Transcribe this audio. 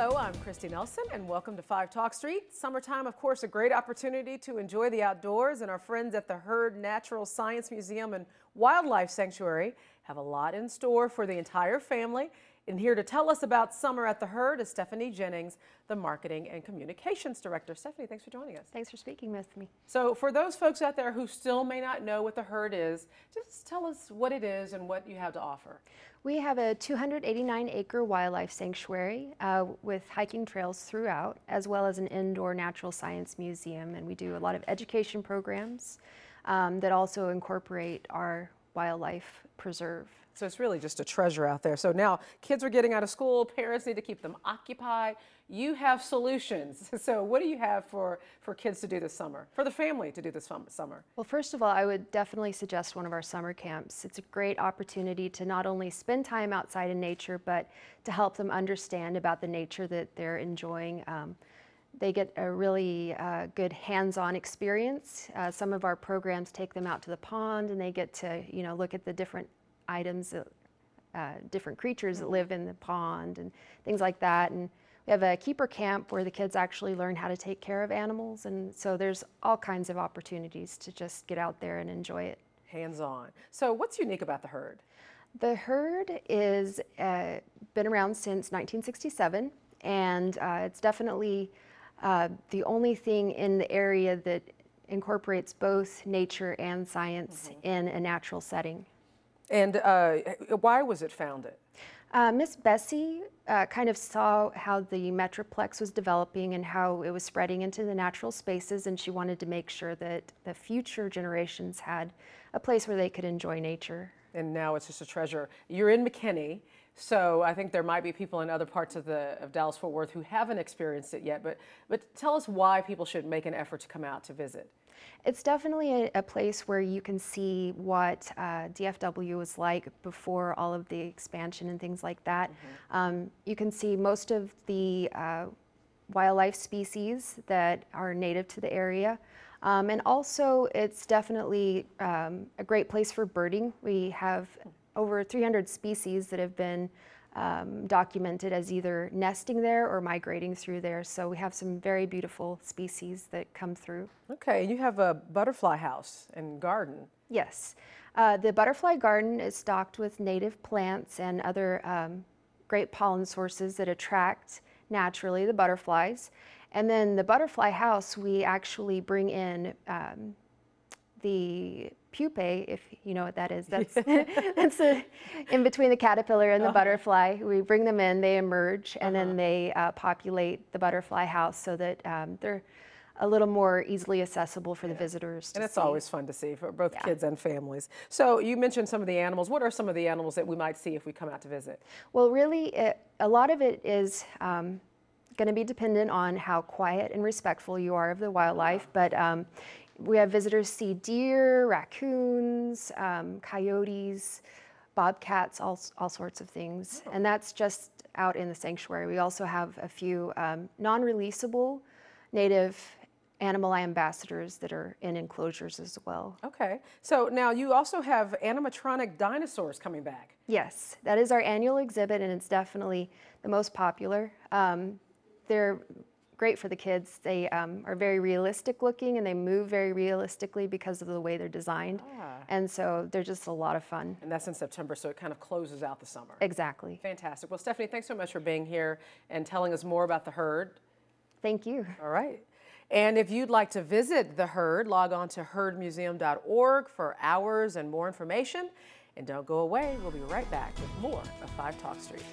Hello, I'm Christy Nelson, and welcome to 5 Talk Street. Summertime, of course, a great opportunity to enjoy the outdoors, and our friends at the Hurd Natural Science Museum and Wildlife Sanctuary have a lot in store for the entire family. And here to tell us about summer at the Hurd is Stephanie Jennings, the Marketing and Communications Director. Stephanie, thanks for joining us. Thanks for speaking with me. So for those folks out there who still may not know what the Hurd is, just tell us what it is and what you have to offer. We have a 289-acre wildlife sanctuary with hiking trails throughout, as well as an indoor natural science museum. And we do a lot of education programs that also incorporate our wildlife preserve. So it's really just a treasure out there. So now kids are getting out of school, parents need to keep them occupied. You have solutions. So what do you have for kids to do this summer, for the family to do this summer? Well, first of all, I would definitely suggest one of our summer camps. It's a great opportunity to not only spend time outside in nature, but to help them understand about the nature that they're enjoying. They get a really good hands-on experience. Some of our programs take them out to the pond and they get to, look at the different items, different creatures that live in the pond and things like that. And we have a keeper camp where the kids actually learn how to take care of animals. And so there's all kinds of opportunities to just get out there and enjoy it. Hands-on. So what's unique about the Hurd? The Hurd is been around since 1967, and it's definitely the only thing in the area that incorporates both nature and science in a natural setting. And why was it founded? Miss Bessie kind of saw how the Metroplex was developing and how it was spreading into the natural spaces, and she wanted to make sure that the future generations had a place where they could enjoy nature. And now it's just a treasure. You're in McKinney, so I think there might be people in other parts of Dallas-Fort Worth who haven't experienced it yet, but tell us why people should make an effort to come out to visit. It's definitely a place where you can see what DFW was like before all of the expansion and things like that. You can see most of the wildlife species that are native to the area. And also it's definitely a great place for birding. We have over 300 species that have been documented as either nesting there or migrating through there. So we have some very beautiful species that come through. Okay, and you have a butterfly house and garden. Yes. The butterfly garden is stocked with native plants and other great pollen sources that attract naturally the butterflies. And then the butterfly house, we actually bring in the pupae, if you know what that is. That's, that's in between the caterpillar and the butterfly. We bring them in, they emerge, and then they populate the butterfly house so that they're a little more easily accessible for the visitors to see. And it's always fun to see for both kids and families. So you mentioned some of the animals. What are some of the animals that we might see if we come out to visit? Well, really, a lot of it is going to be dependent on how quiet and respectful you are of the wildlife, but we have visitors see deer, raccoons, coyotes, bobcats, all sorts of things. And that's just out in the sanctuary. We also have a few non-releasable native animal ambassadors that are in enclosures as well. Okay, so now you also have animatronic dinosaurs coming back. Yes, that is our annual exhibit, and it's definitely the most popular. They're great for the kids. They are very realistic looking and they move very realistically because of the way they're designed. And so they're just a lot of fun. And that's in September, so it kind of closes out the summer. Exactly. Fantastic. Well, Stephanie, thanks so much for being here and telling us more about the Hurd. Thank you. All right. And if you'd like to visit the Hurd, log on to hurdmuseum.org for hours and more information. And don't go away. We'll be right back with more of 5 Talk Street.